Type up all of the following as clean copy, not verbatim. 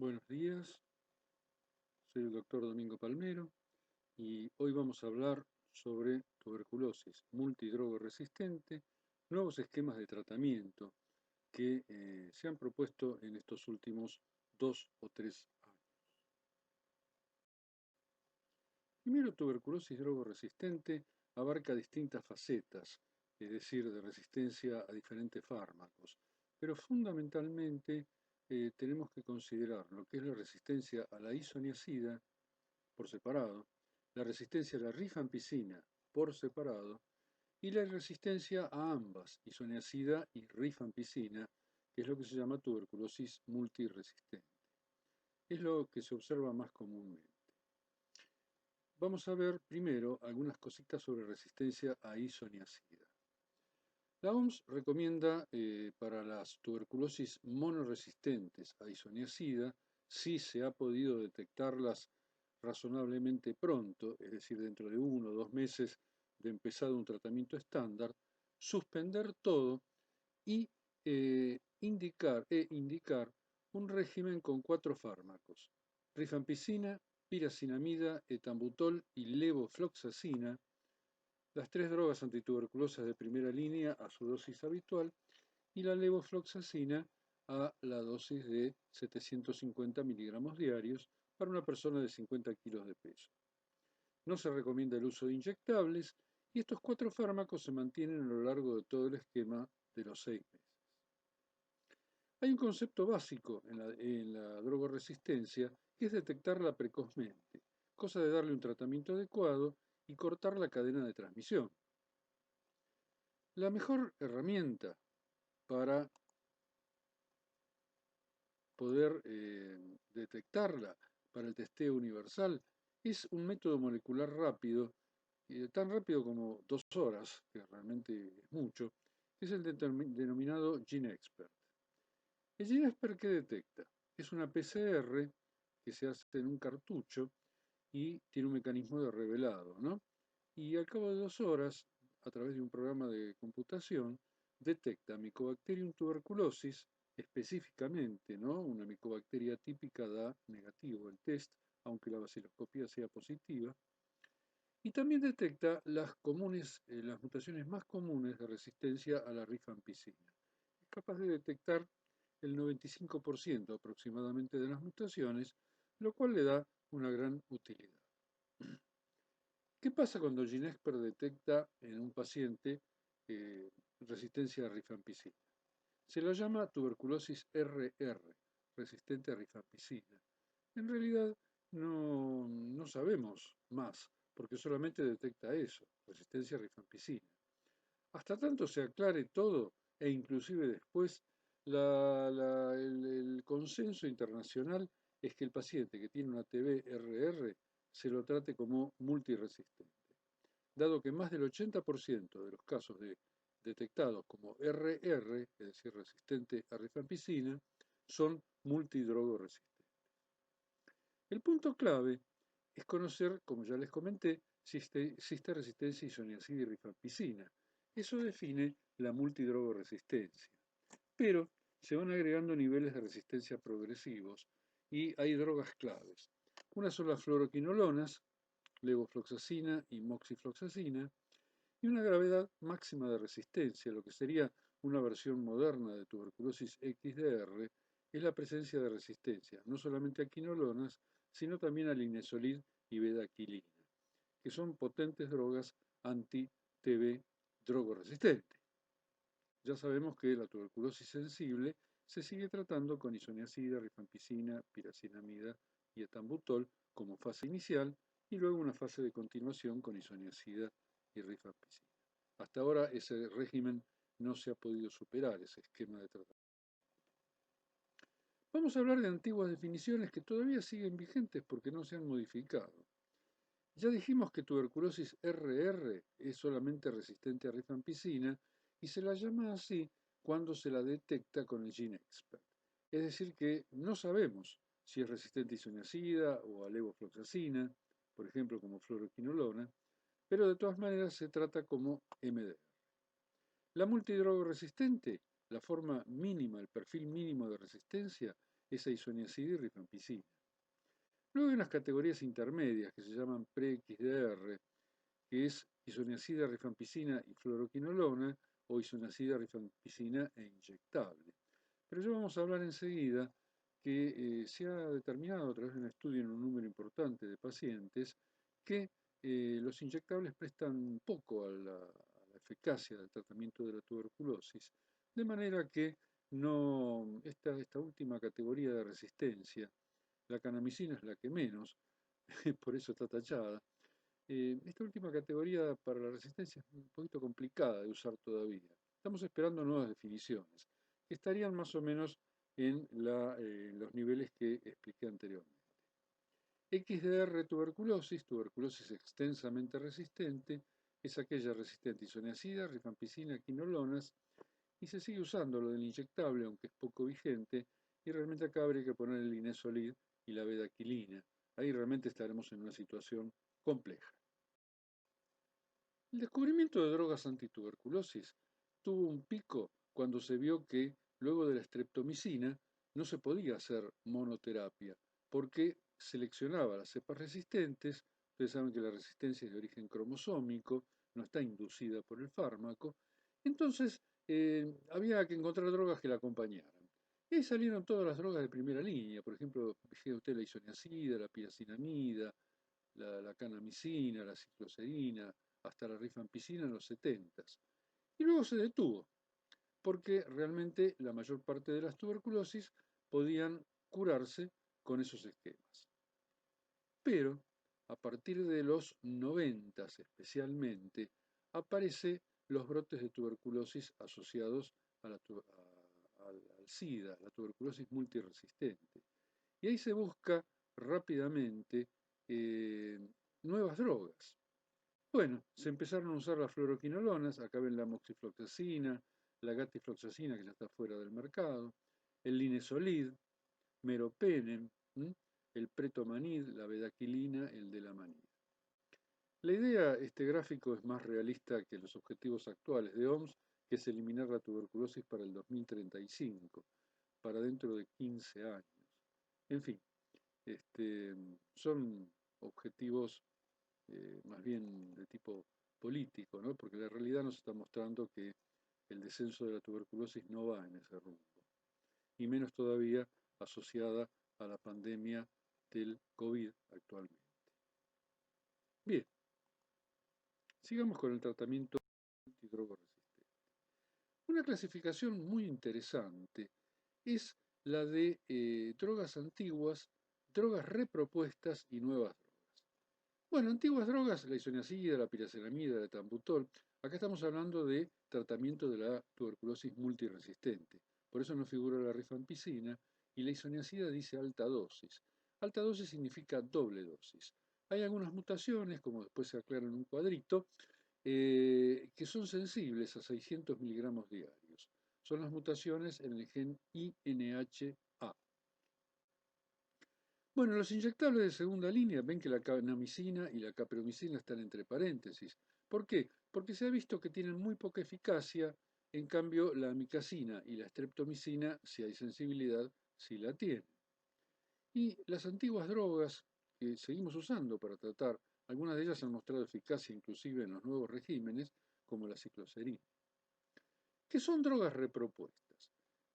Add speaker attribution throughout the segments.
Speaker 1: Buenos días, soy el doctor Domingo Palmero y hoy vamos a hablar sobre tuberculosis multidrogoresistente, nuevos esquemas de tratamiento que se han propuesto en estos últimos 2 o 3 años. Primero, tuberculosis drogoresistente abarca distintas facetas, es decir, de resistencia a diferentes fármacos, pero fundamentalmente tenemos que considerar lo que es la resistencia a la isoniazida por separado, la resistencia a la rifampicina por separado y la resistencia a ambas, isoniazida y rifampicina, que es lo que se llama tuberculosis multiresistente. Es lo que se observa más comúnmente. Vamos a ver primero algunas cositas sobre resistencia a isoniazida. La OMS recomienda para las tuberculosis monoresistentes a isoniazida, si se ha podido detectarlas razonablemente pronto, es decir, dentro de 1 o 2 meses de empezado un tratamiento estándar, suspender todo y indicar un régimen con 4 fármacos: rifampicina, piracinamida, etambutol y levofloxacina, las 3 drogas antituberculosas de primera línea a su dosis habitual, y la levofloxacina a la dosis de 750 miligramos diarios para una persona de 50 kilos de peso. No se recomienda el uso de inyectables y estos 4 fármacos se mantienen a lo largo de todo el esquema de los 6 meses. Hay un concepto básico en la drogoresistencia que es detectarla precozmente, cosa de darle un tratamiento adecuado y cortar la cadena de transmisión. La mejor herramienta para poder detectarla para el testeo universal es un método molecular rápido, tan rápido como 2 horas, que realmente es mucho, que es el denominado GeneXpert. ¿El GeneXpert qué detecta? Es una PCR que se hace en un cartucho y tiene un mecanismo de revelado, ¿no? Y al cabo de 2 horas, a través de un programa de computación, detecta Mycobacterium tuberculosis específicamente, ¿no? Una micobacteria típica da negativo el test, aunque la baciloscopía sea positiva, y también detecta las mutaciones más comunes de resistencia a la rifampicina. Es capaz de detectar el 95% aproximadamente de las mutaciones, lo cual le da una gran utilidad. ¿Qué pasa cuando GeneXpert detecta en un paciente resistencia a rifampicina? Se lo llama tuberculosis RR, resistente a rifampicina. En realidad no sabemos más, porque solamente detecta eso, resistencia a rifampicina. Hasta tanto se aclare todo, e inclusive después, el consenso internacional es que el paciente que tiene una TB-RR se lo trate como multiresistente, dado que más del 80% de los casos detectados como RR, es decir, resistente a rifampicina, son multidrogoresistentes. El punto clave es conocer, como ya les comenté, si existe resistencia a isoniazida y rifampicina. Eso define la multidrogoresistencia. Pero se van agregando niveles de resistencia progresivos y hay drogas claves. Una son las fluoroquinolonas, levofloxacina y moxifloxacina, y una gravedad máxima de resistencia, lo que sería una versión moderna de tuberculosis XDR, es la presencia de resistencia, no solamente a quinolonas, sino también a linezolid y bedaquilina, que son potentes drogas anti-TB drogoresistente. Ya sabemos que la tuberculosis sensible se sigue tratando con isoniazida, rifampicina, piracinamida y etambutol como fase inicial y luego una fase de continuación con isoniazida y rifampicina. Hasta ahora ese régimen no se ha podido superar, ese esquema de tratamiento. Vamos a hablar de antiguas definiciones que todavía siguen vigentes porque no se han modificado. Ya dijimos que tuberculosis RR es solamente resistente a rifampicina y se la llama así cuando se la detecta con el GeneXpert. Es decir, que no sabemos si es resistente a isoniazida o a levofloxacina, por ejemplo, como fluoroquinolona, pero de todas maneras se trata como MDR. La multidrogoresistente, la forma mínima, el perfil mínimo de resistencia, esa isoniazida y rifampicina. Luego hay unas categorías intermedias que se llaman pre-XDR, que es isoniazida, rifampicina y fluoroquinolona, o isoniazida, rifampicina e inyectable. Pero ya vamos a hablar enseguida que se ha determinado a través de un estudio en un número importante de pacientes que los inyectables prestan poco a la eficacia del tratamiento de la tuberculosis, de manera que no, esta última categoría de resistencia, la canamicina es la que menos, por eso está tachada. Esta última categoría para la resistencia es un poquito complicada de usar todavía. Estamos esperando nuevas definiciones, que estarían más o menos en los niveles que expliqué anteriormente. XDR tuberculosis, tuberculosis extensamente resistente, es aquella resistente a isoniazida, rifampicina, quinolonas, y se sigue usando lo del inyectable, aunque es poco vigente, y realmente acá habría que poner el Linezolid y la bedaquilina. Ahí realmente estaremos en una situación compleja. El descubrimiento de drogas antituberculosis tuvo un pico cuando se vio que luego de la streptomicina no se podía hacer monoterapia porque seleccionaba las cepas resistentes. Ustedes saben que la resistencia es de origen cromosómico, no está inducida por el fármaco. Entonces había que encontrar drogas que la acompañaran. Y ahí salieron todas las drogas de primera línea, por ejemplo, fíjese usted la isoniazida, la piacinamida, la canamicina, la cicloserina, hasta la rifampicina en los 70. Y luego se detuvo, porque realmente la mayor parte de las tuberculosis podían curarse con esos esquemas. Pero a partir de los 90 especialmente, aparecen los brotes de tuberculosis asociados al SIDA, la tuberculosis multiresistente. Y ahí se busca rápidamente nuevas drogas. Bueno, se empezaron a usar las fluoroquinolonas, acá ven la moxifloxacina, la gatifloxacina que ya está fuera del mercado, el linezolid, meropenem, el pretomanid, la bedaquilina, el delamanid. La idea, este gráfico es más realista que los objetivos actuales de OMS, que es eliminar la tuberculosis para el 2035, para dentro de 15 años. En fin, son objetivos más bien de tipo político, ¿no? Porque la realidad nos está mostrando que el descenso de la tuberculosis no va en ese rumbo, y menos todavía asociada a la pandemia del COVID actualmente. Bien, sigamos con el tratamiento antidrogoresistente. Una clasificación muy interesante es la de drogas antiguas, drogas repropuestas y nuevas drogas. Bueno, antiguas drogas, la isoniazida, la piracetamida, el etambutol. Acá estamos hablando de tratamiento de la tuberculosis multiresistente. Por eso no figura la rifampicina y la isoniazida dice alta dosis. Alta dosis significa doble dosis. Hay algunas mutaciones, como después se aclara en un cuadrito, que son sensibles a 600 miligramos diarios. Son las mutaciones en el gen INHA. Bueno, los inyectables de segunda línea, ven que la canamicina y la capromicina están entre paréntesis. ¿Por qué? Porque se ha visto que tienen muy poca eficacia, en cambio la amicacina y la streptomicina, si hay sensibilidad, sí la tienen. Y las antiguas drogas que seguimos usando para tratar, algunas de ellas han mostrado eficacia inclusive en los nuevos regímenes, como la cicloserina. ¿Qué son drogas repropuestas?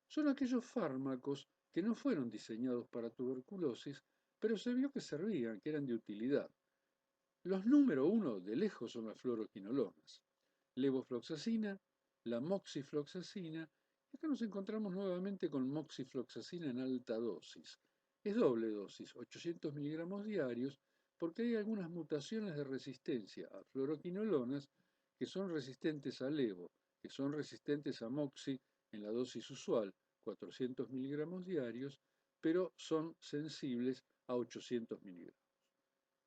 Speaker 1: Son aquellos fármacos que no fueron diseñados para tuberculosis, pero se vio que servían, que eran de utilidad. Los número uno de lejos son las fluoroquinolonas, levofloxacina, la moxifloxacina, y acá nos encontramos nuevamente con moxifloxacina en alta dosis. Es doble dosis, 800 miligramos diarios, porque hay algunas mutaciones de resistencia a fluoroquinolonas que son resistentes a levo, que son resistentes a moxi en la dosis usual, 400 miligramos diarios, pero son sensibles a 800 miligramos.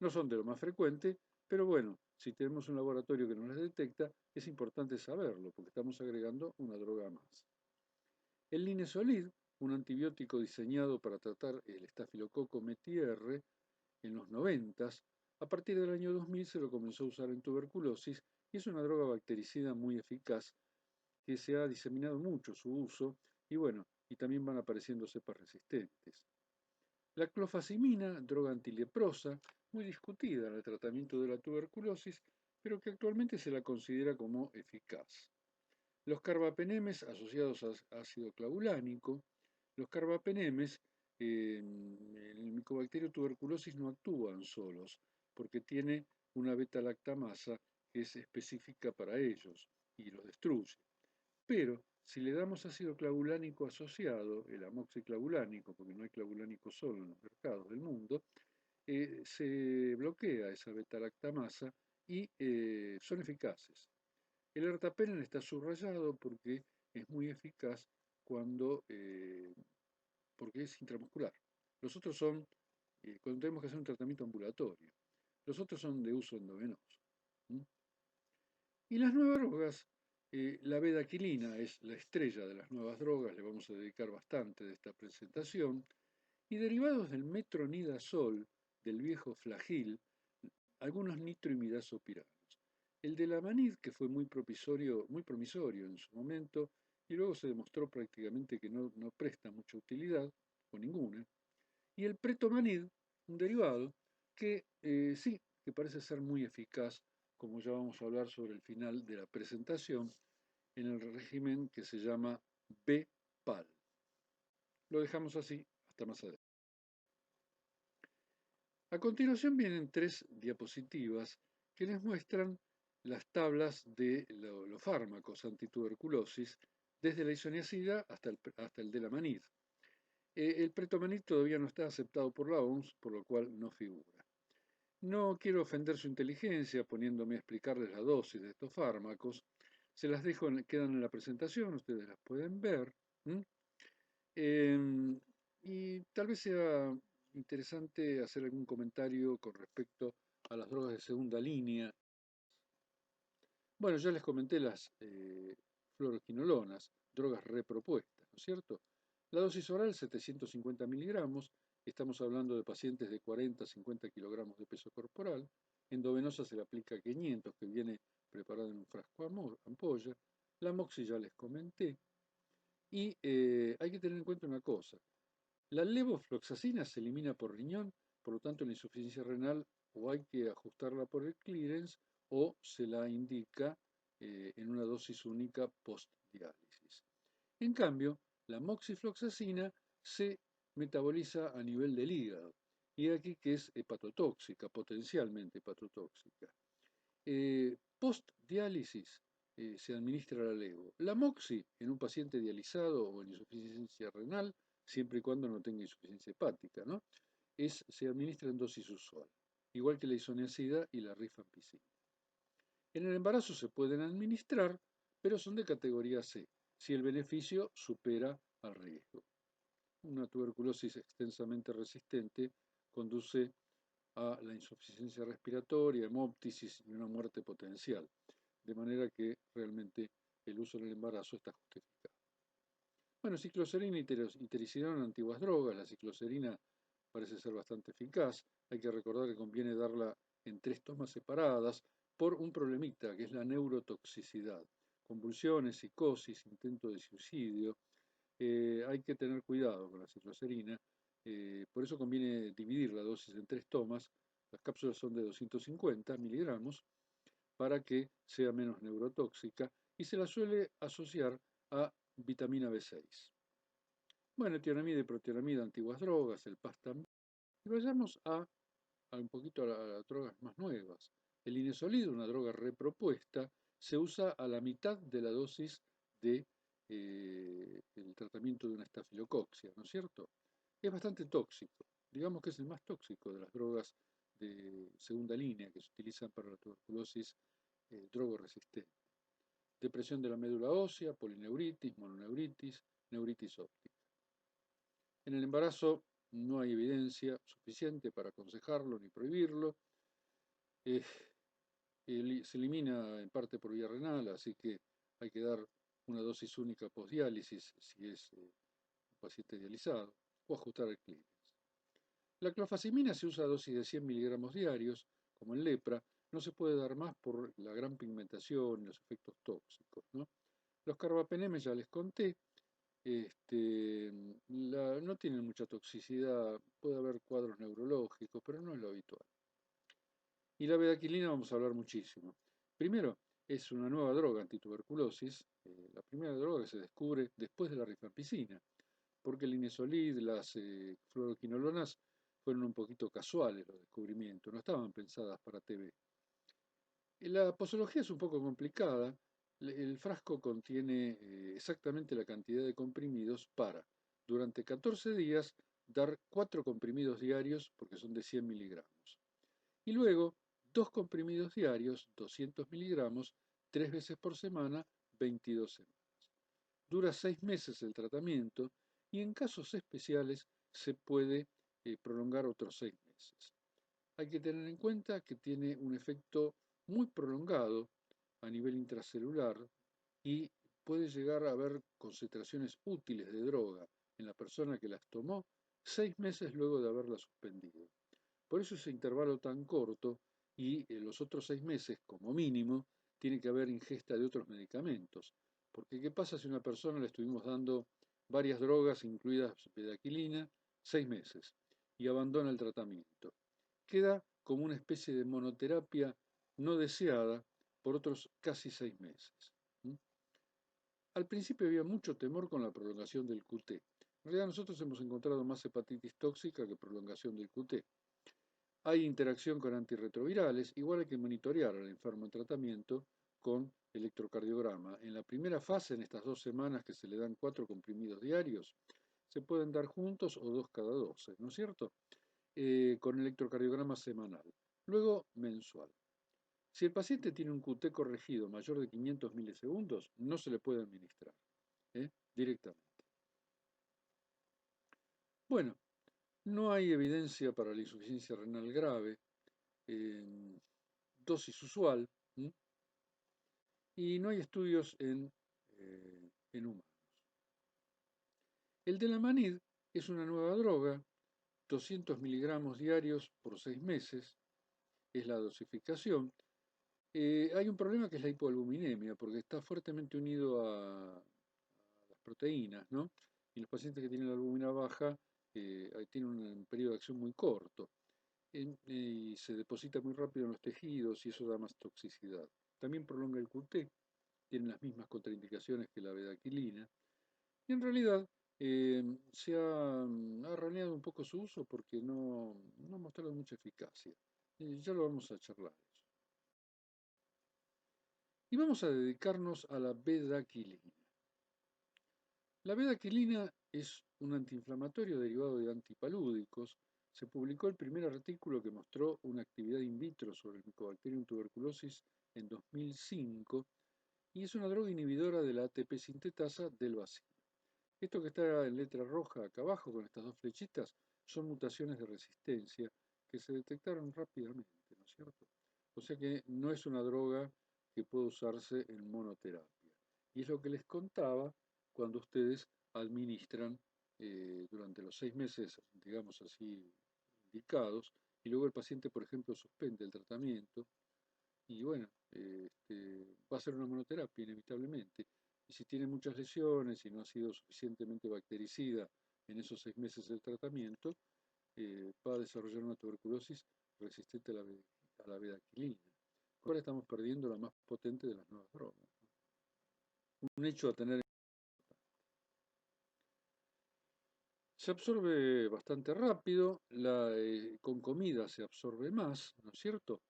Speaker 1: No son de lo más frecuente, pero bueno, si tenemos un laboratorio que no las detecta, es importante saberlo, porque estamos agregando una droga más. El linezolid, un antibiótico diseñado para tratar el estafilococo METIR en los 90, a partir del año 2000 se lo comenzó a usar en tuberculosis y es una droga bactericida muy eficaz que se ha diseminado mucho su uso y bueno, y también van apareciendo cepas resistentes. La clofazimina, droga antileprosa, muy discutida en el tratamiento de la tuberculosis, pero que actualmente se la considera como eficaz. Los carbapenemes asociados a ácido clavulánico. Los carbapenemes en el Mycobacterium tuberculosis no actúan solos, porque tiene una beta-lactamasa que es específica para ellos y los destruye. Pero si le damos ácido clavulánico asociado, el amoxiclavulánico, porque no hay clavulánico solo en los mercados del mundo, se bloquea esa beta-lactamasa y son eficaces. El ertapenem está subrayado porque es muy eficaz porque es intramuscular. Los otros son cuando tenemos que hacer un tratamiento ambulatorio. Los otros son de uso endovenoso. ¿Mm? Y las nuevas drogas, la bedaquilina es la estrella de las nuevas drogas, le vamos a dedicar bastante de esta presentación, y derivados del metronidazol, del viejo flagil, algunos nitroimidazopiranos. El de la manid, que fue muy promisorio en su momento, y luego se demostró prácticamente que no presta mucha utilidad, o ninguna, y el pretomanid, un derivado, que sí, que parece ser muy eficaz, como ya vamos a hablar sobre el final de la presentación, en el régimen que se llama BPAL. Lo dejamos así, hasta más adelante. A continuación vienen 3 diapositivas que les muestran las tablas de los fármacos antituberculosis, desde la isoniazida hasta el delamanid. El pretomanid todavía no está aceptado por la OMS, por lo cual no figura. No quiero ofender su inteligencia poniéndome a explicarles la dosis de estos fármacos. Se las dejo, quedan en la presentación, ustedes las pueden ver. Y tal vez sea interesante hacer algún comentario con respecto a las drogas de segunda línea. Bueno, ya les comenté las fluoroquinolonas, drogas repropuestas, ¿no es cierto? La dosis oral 750 miligramos, estamos hablando de pacientes de 40 a 50 kilogramos de peso corporal. Endovenosa se le aplica 500, que viene preparada en un frasco ampolla. La moxi ya les comenté. Y hay que tener en cuenta una cosa. La levofloxacina se elimina por riñón, por lo tanto la insuficiencia renal o hay que ajustarla por el clearance o se la indica en una dosis única post-diálisis. En cambio, la moxifloxacina se metaboliza a nivel del hígado y aquí que es hepatotóxica, potencialmente hepatotóxica. Post-diálisis se administra la levo. La moxi en un paciente dializado o en insuficiencia renal, siempre y cuando no tenga insuficiencia hepática, ¿no? Se administra en dosis usual, igual que la isoniazida y la rifampicina. En el embarazo se pueden administrar, pero son de categoría C, si el beneficio supera al riesgo. Una tuberculosis extensamente resistente conduce a la insuficiencia respiratoria, hemóptisis y una muerte potencial, de manera que realmente el uso en el embarazo está justificado. Bueno, cicloserina y teracidona, antiguas drogas, la cicloserina parece ser bastante eficaz, hay que recordar que conviene darla en 3 tomas separadas por un problemita que es la neurotoxicidad, convulsiones, psicosis, intento de suicidio. Hay que tener cuidado con la cicloserina, por eso conviene dividir la dosis en 3 tomas. Las cápsulas son de 250 miligramos para que sea menos neurotóxica y se la suele asociar a vitamina B6. Bueno, tionamida y protionamida, antiguas drogas, el PAS también. Y vayamos a un poquito a las drogas más nuevas. El inesolid, una droga repropuesta, se usa a la mitad de la dosis de el tratamiento de una estafilococcus, ¿no es cierto? Es bastante tóxico, digamos que es el más tóxico de las drogas de segunda línea que se utilizan para la tuberculosis drogoresistente. Depresión de la médula ósea, polineuritis, mononeuritis, neuritis óptica. En el embarazo no hay evidencia suficiente para aconsejarlo ni prohibirlo. Se elimina en parte por vía renal, así que hay que dar una dosis única postdiálisis si es un paciente dializado, o ajustar el clearance. La clofazimina se usa a dosis de 100 miligramos diarios, como en lepra, no se puede dar más por la gran pigmentación y los efectos tóxicos, ¿no? Los carbapenemes ya les conté, no tienen mucha toxicidad, puede haber cuadros neurológicos, pero no es lo habitual. Y la bedaquilina vamos a hablar muchísimo. Primero, es una nueva droga antituberculosis, la primera droga que se descubre después de la rifampicina, porque el inesolid, las fluoroquinolonas fueron un poquito casuales los descubrimientos, no estaban pensadas para TB. La posología es un poco complicada. El frasco contiene exactamente la cantidad de comprimidos para, durante 14 días, dar 4 comprimidos diarios, porque son de 100 miligramos. Y luego, 2 comprimidos diarios, 200 miligramos, 3 veces por semana, 22 semanas. Dura 6 meses el tratamiento y en casos especiales se puede prolongar otros 6 meses. Hay que tener en cuenta que tiene un efecto muy prolongado a nivel intracelular y puede llegar a haber concentraciones útiles de droga en la persona que las tomó 6 meses luego de haberla suspendido. Por eso ese intervalo tan corto y los otros 6 meses como mínimo tiene que haber ingesta de otros medicamentos. Porque ¿qué pasa si a una persona le estuvimos dando varias drogas, incluidas bedaquilina, 6 meses y abandona el tratamiento? Queda como una especie de monoterapia no deseada por otros casi 6 meses. Al principio había mucho temor con la prolongación del QT. En realidad nosotros hemos encontrado más hepatitis tóxica que prolongación del QT. Hay interacción con antirretrovirales, igual hay que monitorear al enfermo en tratamiento con electrocardiograma. En la primera fase, en estas 2 semanas que se le dan 4 comprimidos diarios, se pueden dar juntos o 2 cada 12, ¿no es cierto? Con electrocardiograma semanal. Luego, mensual. Si el paciente tiene un QT corregido mayor de 500 milisegundos, no se le puede administrar directamente. Bueno, no hay evidencia para la insuficiencia renal grave en dosis usual y no hay estudios en humanos. El Delamanid es una nueva droga, 200 miligramos diarios por 6 meses, es la dosificación. Hay un problema que es la hipoalbuminemia, porque está fuertemente unido a las proteínas, ¿no? Y los pacientes que tienen la albúmina baja tienen un periodo de acción muy corto y se deposita muy rápido en los tejidos y eso da más toxicidad. También prolonga el QT, tiene las mismas contraindicaciones que la bedaquilina. Y en realidad se ha raneado un poco su uso porque no ha mostrado mucha eficacia. Ya lo vamos a charlar. Y vamos a dedicarnos a la bedaquilina. La bedaquilina es un antiinflamatorio derivado de antipalúdicos. Se publicó el primer artículo que mostró una actividad in vitro sobre el Mycobacterium tuberculosis en 2005 y es una droga inhibidora de la ATP sintetasa del bacilo. Esto que está en letra roja acá abajo con estas 2 flechitas son mutaciones de resistencia que se detectaron rápidamente, ¿no es cierto? O sea que no es una droga que puede usarse en monoterapia. Y es lo que les contaba cuando ustedes administran durante los 6 meses, digamos así, indicados, y luego el paciente, por ejemplo, suspende el tratamiento, y bueno, va a ser una monoterapia inevitablemente. Y si tiene muchas lesiones y no ha sido suficientemente bactericida en esos 6 meses del tratamiento, va a desarrollar una tuberculosis resistente a la bedaquilina. Ahora estamos perdiendo la más potente de las nuevas drogas. Un hecho a tener. Se absorbe bastante rápido, con comida se absorbe más, ¿no es cierto?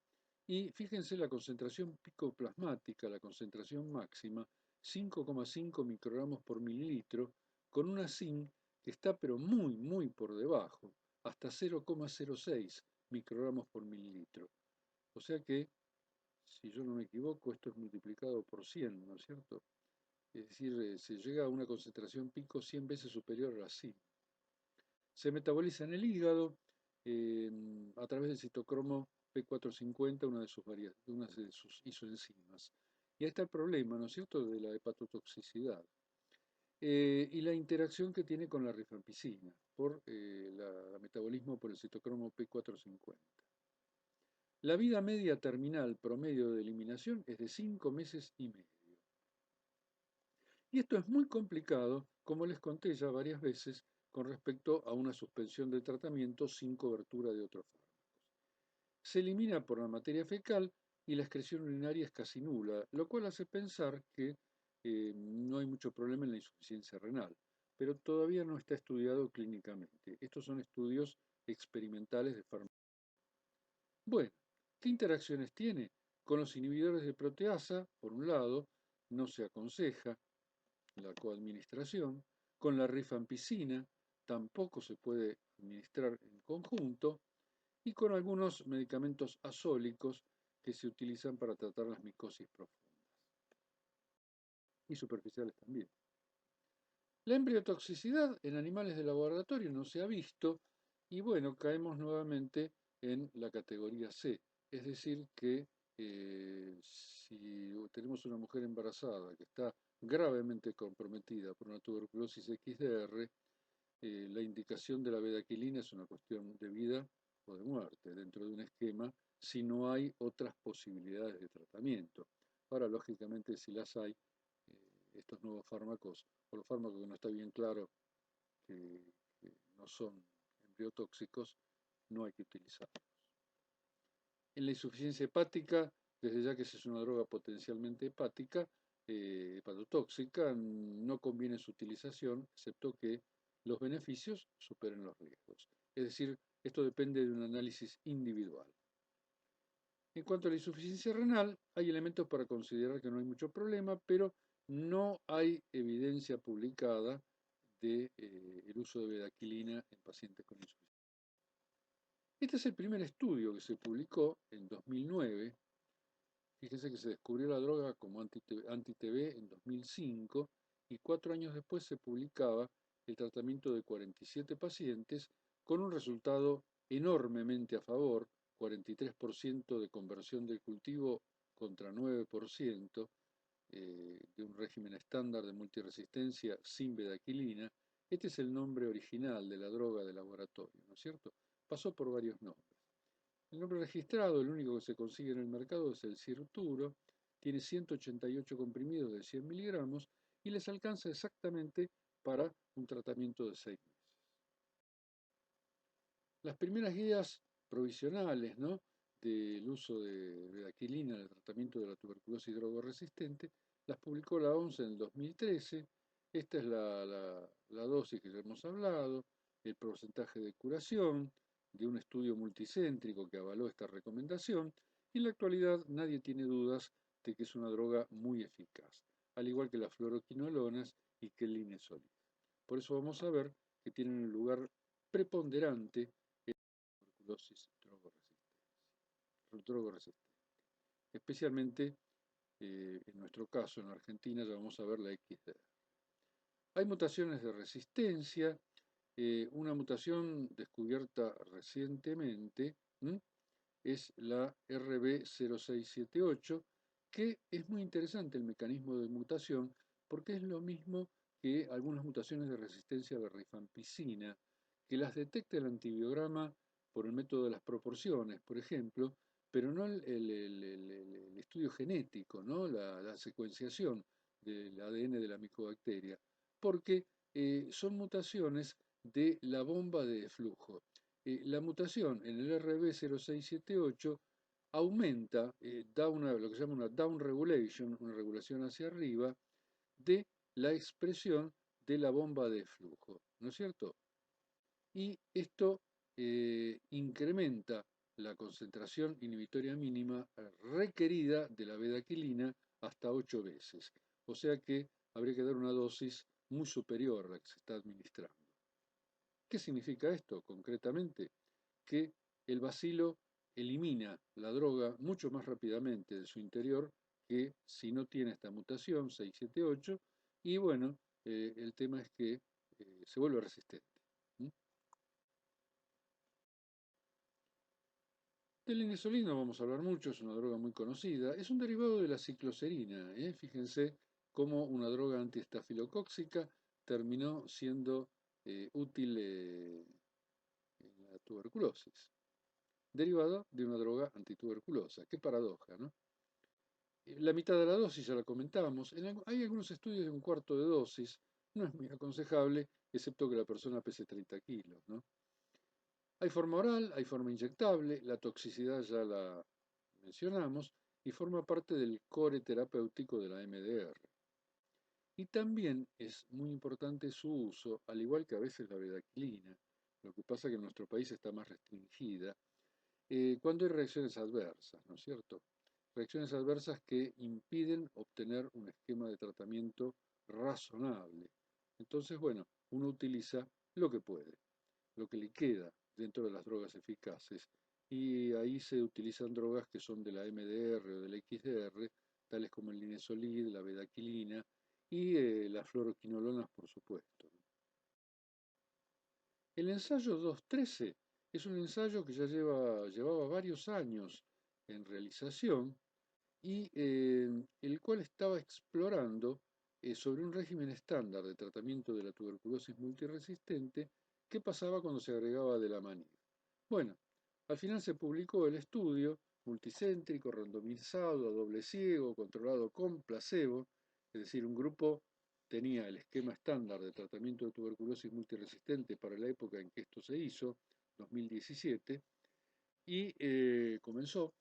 Speaker 1: Y fíjense la concentración picoplasmática, la concentración máxima, 5,5 microgramos por mililitro, con una zinc que está pero muy por debajo, hasta 0,06 microgramos por mililitro. O sea que, si yo no me equivoco, esto es multiplicado por 100, ¿no es cierto? Es decir, se llega a una concentración pico 100 veces superior a la zinc. Se metaboliza en el hígado a través del citocromo P450, una de sus isoenzimas. Y ahí está el problema, ¿no es cierto?, de la hepatotoxicidad. Y la interacción que tiene con la rifampicina por el metabolismo por el citocromo P450. La vida media terminal promedio de eliminación es de 5 meses y medio. Y esto es muy complicado, como les conté ya varias veces, con respecto a una suspensión del tratamiento sin cobertura de otros fármacos. Se elimina por la materia fecal y la excreción urinaria es casi nula, lo cual hace pensar que no hay mucho problema en la insuficiencia renal, pero todavía no está estudiado clínicamente. Estos son estudios experimentales de fármacos. Bueno, ¿qué interacciones tiene? Con los inhibidores de proteasa, por un lado, no se aconseja la coadministración. Con la rifampicina tampoco se puede administrar en conjunto. Y con algunos medicamentos azólicos que se utilizan para tratar las micosis profundas y superficiales también. La embriotoxicidad en animales de laboratorio no se ha visto y bueno, caemos nuevamente en la categoría C, es decir que si tenemos una mujer embarazada que está gravemente comprometida por una tuberculosis XDR, la indicación de la bedaquilina es una cuestión de vida o de muerte dentro de un esquema si no hay otras posibilidades de tratamiento. Ahora, lógicamente, si las hay, estos nuevos fármacos, o los fármacos que no está bien claro que no son embriotóxicos, no hay que utilizarlos. En la insuficiencia hepática, desde ya que es una droga potencialmente hepática, hepatotóxica, no conviene su utilización, excepto que los beneficios superen los riesgos. Es decir, esto depende de un análisis individual. En cuanto a la insuficiencia renal, hay elementos para considerar que no hay mucho problema, pero no hay evidencia publicada del uso de bedaquilina en pacientes con insuficiencia. Este es el primer estudio que se publicó en 2009. Fíjense que se descubrió la droga como anti-TB en 2005 y 4 años después se publicaba el tratamiento de 47 pacientes con un resultado enormemente a favor, 43% de conversión del cultivo contra 9% de un régimen estándar de multiresistencia sin bedaquilina. Este es el nombre original de la droga de laboratorio, ¿no es cierto? Pasó por varios nombres. El nombre registrado, el único que se consigue en el mercado, es el Cirturo. Tiene 188 comprimidos de 100 miligramos y les alcanza exactamente para un tratamiento de 6 meses. Las primeras guías provisionales, ¿no?, del uso de bedaquilina en el tratamiento de la tuberculosis drogoresistente las publicó la OMS en el 2013. Esta es la dosis que ya hemos hablado, el porcentaje de curación de un estudio multicéntrico que avaló esta recomendación, y en la actualidad nadie tiene dudas de que es una droga muy eficaz, al igual que las fluoroquinolonas y que el linezolid. Por eso vamos a ver que tienen un lugar preponderante en la tuberculosis drogoresistente. Especialmente en nuestro caso, en Argentina, ya vamos a ver la XDR. Hay mutaciones de resistencia. Una mutación descubierta recientemente es la RB0678, que es muy interesante el mecanismo de mutación porque es lo mismo que algunas mutaciones de resistencia a la rifampicina, que las detecta el antibiograma por el método de las proporciones, por ejemplo, pero no el estudio genético, ¿no?, la secuenciación del ADN de la micobacteria, porque son mutaciones de la bomba de flujo. La mutación en el RB0678 aumenta, da lo que se llama una down regulation, una regulación hacia arriba, de la expresión de la bomba de flujo, ¿no es cierto? Y esto incrementa la concentración inhibitoria mínima requerida de la bedaquilina hasta 8 veces. O sea que habría que dar una dosis muy superior a la que se está administrando. ¿Qué significa esto concretamente? Que el bacilo elimina la droga mucho más rápidamente de su interior que si no tiene esta mutación 678, y bueno, el tema es que se vuelve resistente. Del linezolid no vamos a hablar mucho, es una droga muy conocida. Es un derivado de la cicloserina. Fíjense cómo una droga antiestafilocóxica terminó siendo útil en la tuberculosis, derivada de una droga antituberculosa. Qué paradoja, ¿no? La mitad de la dosis ya la comentábamos. Hay algunos estudios de un cuarto de dosis. No es muy aconsejable, excepto que la persona pese 30 kilos, ¿no? Hay forma oral, hay forma inyectable, la toxicidad ya la mencionamos y forma parte del core terapéutico de la MDR. Y también es muy importante su uso, al igual que a veces la bedaquilina. Lo que pasa es que en nuestro país está más restringida cuando hay reacciones adversas, ¿no es cierto? Reacciones adversas que impiden obtener un esquema de tratamiento razonable. Entonces, bueno, uno utiliza lo que puede, lo que le queda dentro de las drogas eficaces. Y ahí se utilizan drogas que son de la MDR o de la XDR, tales como el linezolid, la bedaquilina y las fluoroquinolonas, por supuesto. El ensayo 213 es un ensayo que ya llevaba varios años en realización y el cual estaba explorando sobre un régimen estándar de tratamiento de la tuberculosis multiresistente qué pasaba cuando se agregaba delamanid. Bueno, al final se publicó el estudio multicéntrico, randomizado, a doble ciego, controlado con placebo, es decir, un grupo tenía el esquema estándar de tratamiento de tuberculosis multiresistente para la época en que esto se hizo, 2017, y comenzó,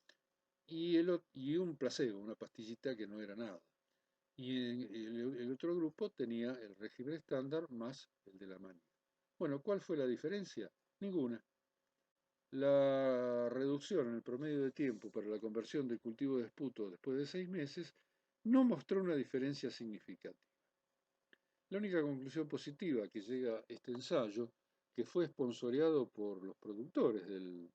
Speaker 1: y un placebo, una pastillita que no era nada. Y el otro grupo tenía el régimen estándar más el de la manía. Bueno, ¿cuál fue la diferencia? Ninguna. La reducción en el promedio de tiempo para la conversión del cultivo de esputo después de 6 meses no mostró una diferencia significativa. La única conclusión positiva que llega este ensayo, que fue esponsoreado por los productores del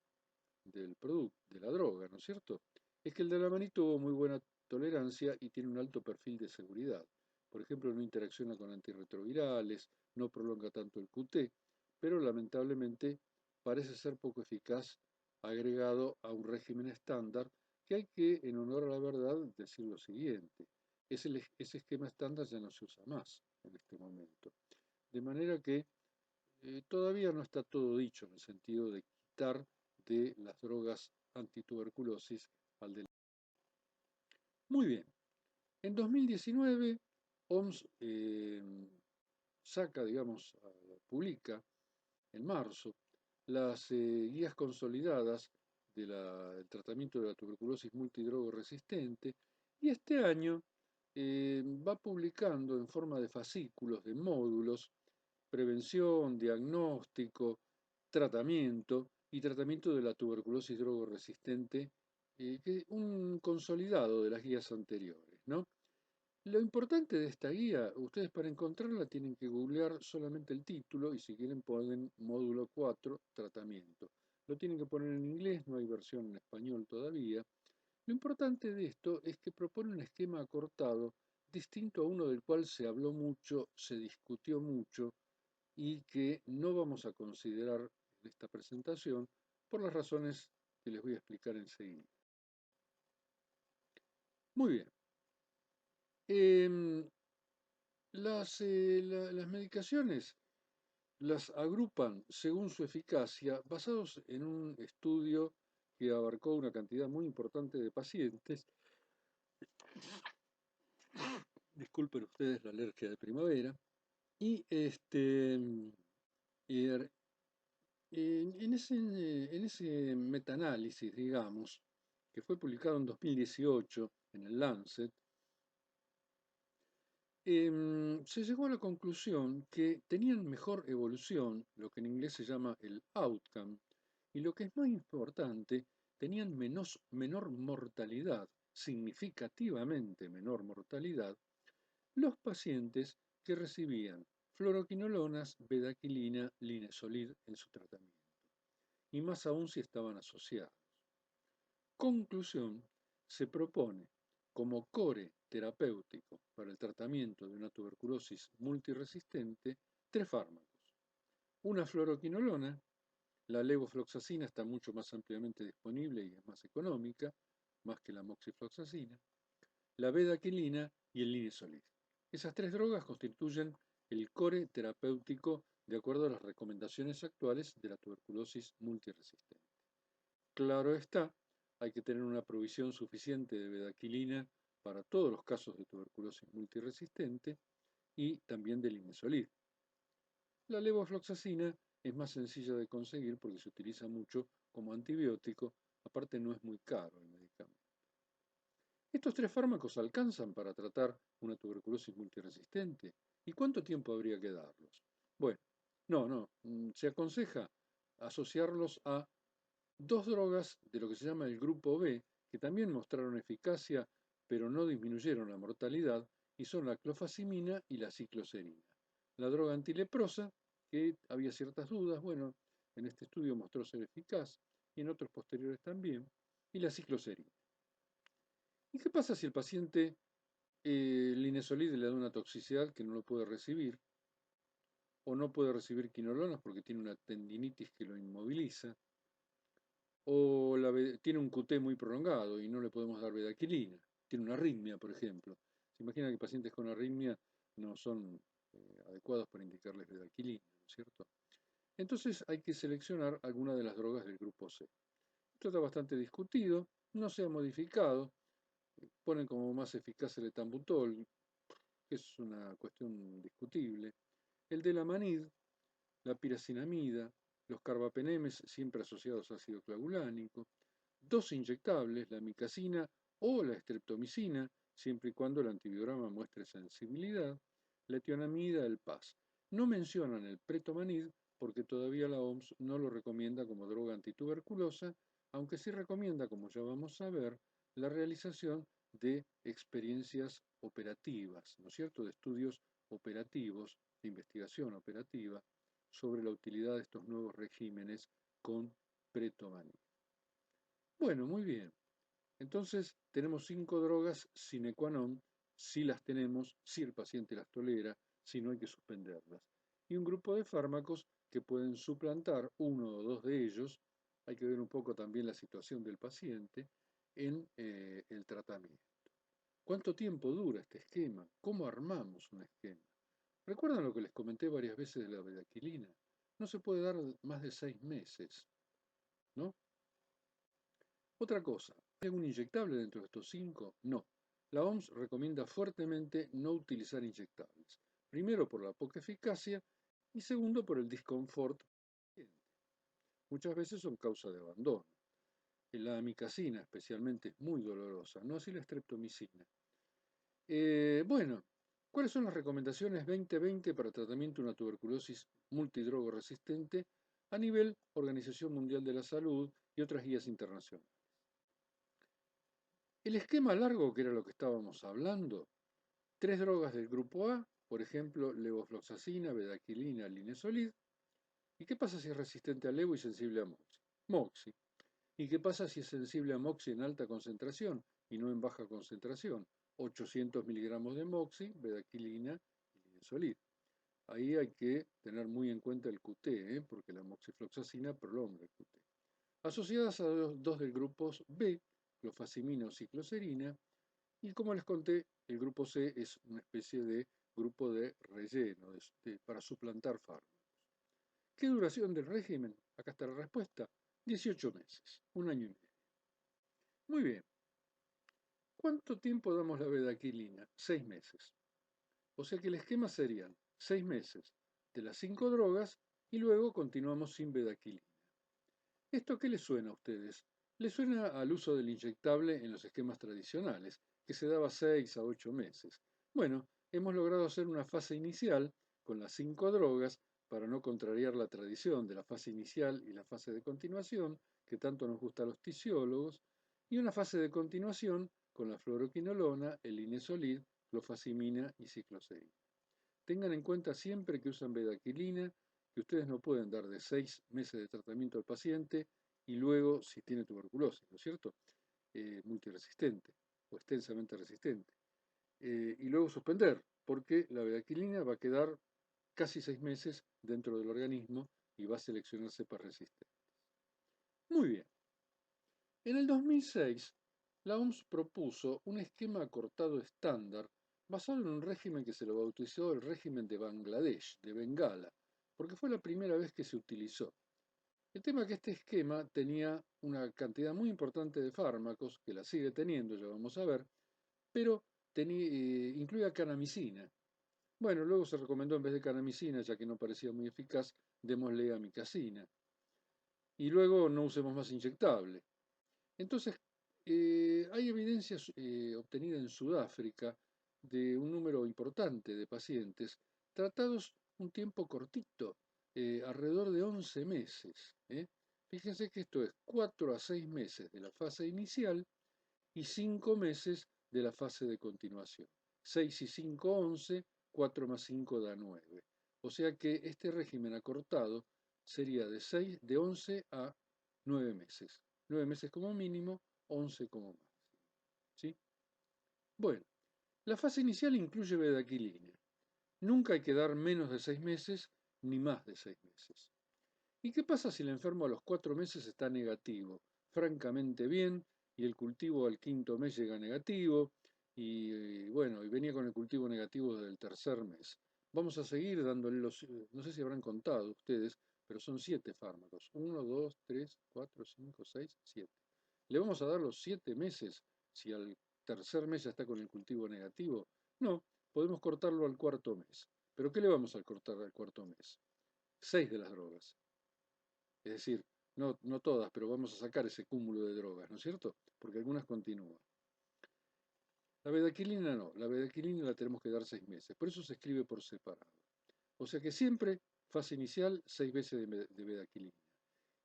Speaker 1: producto, de la droga, ¿no es cierto? Es que el de la manito tuvo muy buena tolerancia y tiene un alto perfil de seguridad. Por ejemplo, no interacciona con antirretrovirales, no prolonga tanto el QT, pero lamentablemente parece ser poco eficaz agregado a un régimen estándar que hay que, en honor a la verdad, decir lo siguiente. Ese esquema estándar ya no se usa más en este momento. De manera que todavía no está todo dicho en el sentido de quitar de las drogas antituberculosis al del. Muy bien, en 2019 OMS saca, digamos, publica en marzo las guías consolidadas del tratamiento de la tuberculosis multidrogo resistente y este año va publicando en forma de fascículos, de módulos, prevención, diagnóstico, tratamiento y tratamiento de la tuberculosis drogoresistente, un consolidado de las guías anteriores, ¿no? Lo importante de esta guía, ustedes para encontrarla tienen que googlear solamente el título y si quieren ponen módulo 4, tratamiento. Lo tienen que poner en inglés, no hay versión en español todavía. Lo importante de esto es que propone un esquema acortado distinto a uno del cual se habló mucho, se discutió mucho y que no vamos a considerar en esta presentación por las razones que les voy a explicar enseguida. Muy bien. Em, las medicaciones las agrupan según su eficacia basados en un estudio que abarcó una cantidad muy importante de pacientes. Disculpen ustedes la alergia de primavera. Y er, en ese metaanálisis, digamos, que fue publicado en 2018 en el Lancet, se llegó a la conclusión que tenían mejor evolución, lo que en inglés se llama el outcome, y lo que es más importante, tenían menor mortalidad, significativamente menor mortalidad, los pacientes que recibían fluoroquinolonas, bedaquilina, linezolid en su tratamiento, y más aún si estaban asociados. Conclusión, se propone como core terapéutico para el tratamiento de una tuberculosis multiresistente 3 fármacos. Una fluoroquinolona, la levofloxacina está mucho más ampliamente disponible y es más económica, más que la moxifloxacina, la bedaquilina y el linezolid. Esas 3 drogas constituyen el core terapéutico de acuerdo a las recomendaciones actuales de la tuberculosis multiresistente. Claro está, hay que tener una provisión suficiente de bedaquilina para todos los casos de tuberculosis multiresistente y también del Linezolid. La levofloxacina es más sencilla de conseguir porque se utiliza mucho como antibiótico, aparte no es muy caro el medicamento. ¿Estos tres fármacos alcanzan para tratar una tuberculosis multiresistente? ¿Y cuánto tiempo habría que darlos? Bueno, no, se aconseja asociarlos a dos drogas de lo que se llama el grupo B, que también mostraron eficacia, pero no disminuyeron la mortalidad, y son la clofazimina y la cicloserina. La droga antileprosa, que había ciertas dudas, bueno, en este estudio mostró ser eficaz, y en otros posteriores también, y la cicloserina. ¿Y qué pasa si el paciente el Linezolid le da una toxicidad que no lo puede recibir, o no puede recibir quinolonas porque tiene una tendinitis que lo inmoviliza, o tiene un QT muy prolongado y no le podemos dar bedaquilina, tiene una arritmia, por ejemplo? Se imagina que pacientes con arritmia no son adecuados para indicarles bedaquilina, ¿no es cierto? Entonces hay que seleccionar alguna de las drogas del grupo C. Esto está bastante discutido, no se ha modificado, ponen como más eficaz el etambutol, que es una cuestión discutible. El delamanid, la piracinamida, los carbapenemes siempre asociados a ácido clavulánico, dos inyectables, la micacina o la streptomicina, siempre y cuando el antibiograma muestre sensibilidad, la etionamida, el PAS. No mencionan el pretomanid porque todavía la OMS no lo recomienda como droga antituberculosa, aunque sí recomienda, como ya vamos a ver, la realización de experiencias operativas, ¿no es cierto?, de estudios operativos, de investigación operativa, sobre la utilidad de estos nuevos regímenes con pretomanid. Bueno, muy bien. Entonces tenemos 5 drogas sine qua non, si las tenemos, si el paciente las tolera, si no hay que suspenderlas. Y un grupo de fármacos que pueden suplantar uno o dos de ellos, hay que ver un poco también la situación del paciente, en el tratamiento. ¿Cuánto tiempo dura este esquema? ¿Cómo armamos un esquema? ¿Recuerdan lo que les comenté varias veces de la bedaquilina? No se puede dar más de 6 meses, ¿no? Otra cosa, ¿hay algún inyectable dentro de estos 5? No. La OMS recomienda fuertemente no utilizar inyectables. Primero por la poca eficacia y segundo por el disconfort. Muchas veces son causa de abandono. La amicacina especialmente es muy dolorosa, no así la streptomicina. Bueno, ¿cuáles son las recomendaciones 2020 para tratamiento de una tuberculosis multidrogoresistente a nivel Organización Mundial de la Salud y otras guías internacionales? El esquema largo, que era lo que estábamos hablando, 3 drogas del grupo A, por ejemplo, levofloxacina, bedaquilina, linezolid. ¿Y qué pasa si es resistente a levo y sensible a moxi? Moxi. ¿Y qué pasa si es sensible a moxi en alta concentración y no en baja concentración? 800 miligramos de moxi, bedaquilina y linezolid. Ahí hay que tener muy en cuenta el QT, porque la moxifloxacina prolonga el QT. Asociadas a dos del grupo B, clofazimina o cicloserina, y como les conté, el grupo C es una especie de grupo de relleno para suplantar fármacos. ¿Qué duración del régimen? Acá está la respuesta. 18 meses, un año y medio. Muy bien. ¿Cuánto tiempo damos la bedaquilina? 6 meses. O sea que el esquema serían 6 meses de las 5 drogas y luego continuamos sin bedaquilina. ¿Esto qué les suena a ustedes? Les suena al uso del inyectable en los esquemas tradicionales, que se daba 6 a 8 meses. Bueno, hemos logrado hacer una fase inicial con las 5 drogas para no contrariar la tradición de la fase inicial y la fase de continuación, que tanto nos gusta a los tisiólogos, y una fase de continuación con la fluoroquinolona, el linezolid, clofazimina y cicloserina. Tengan en cuenta siempre que usan bedaquilina, que ustedes no pueden dar de 6 meses de tratamiento al paciente y luego, si tiene tuberculosis, ¿no es cierto? Multiresistente o extensamente resistente. Y luego suspender, porque la bedaquilina va a quedar casi 6 meses dentro del organismo y va a seleccionarse para resistentes. Muy bien. En el 2006, la OMS propuso un esquema acortado estándar basado en un régimen que se lo bautizó el régimen de Bangladesh, de Bengala, porque fue la primera vez que se utilizó. El tema es que este esquema tenía una cantidad muy importante de fármacos, que la sigue teniendo, ya vamos a ver, pero incluía canamicina. Bueno, luego se recomendó en vez de canamicina, ya que no parecía muy eficaz, démosle amicacina. Y luego no usemos más inyectable. Entonces, hay evidencia obtenida en Sudáfrica de un número importante de pacientes tratados un tiempo cortito, alrededor de 11 meses. Fíjense que esto es 4 a 6 meses de la fase inicial y 5 meses de la fase de continuación. 6 y 5, 11, 4 más 5 da 9. O sea que este régimen acortado sería de 11 a 9 meses. 9 meses como mínimo, 11 como máximo. ¿Sí? Bueno, la fase inicial incluye bedaquilina. Nunca hay que dar menos de 6 meses ni más de 6 meses. ¿Y qué pasa si el enfermo a los 4 meses está negativo? Francamente bien, y el cultivo al quinto mes llega negativo, y bueno, y venía con el cultivo negativo desde el tercer mes. Vamos a seguir dándole no sé si habrán contado ustedes, pero son 7 fármacos. 1, 2, 3, 4, 5, 6, 7. ¿Le vamos a dar los 7 meses si al tercer mes ya está con el cultivo negativo? No, podemos cortarlo al cuarto mes. ¿Pero qué le vamos a cortar al cuarto mes? 6 de las drogas. Es decir, no todas, pero vamos a sacar ese cúmulo de drogas, ¿no es cierto? Porque algunas continúan. La bedaquilina no, la bedaquilina la tenemos que dar 6 meses, por eso se escribe por separado. O sea que siempre, fase inicial, 6 veces de bedaquilina.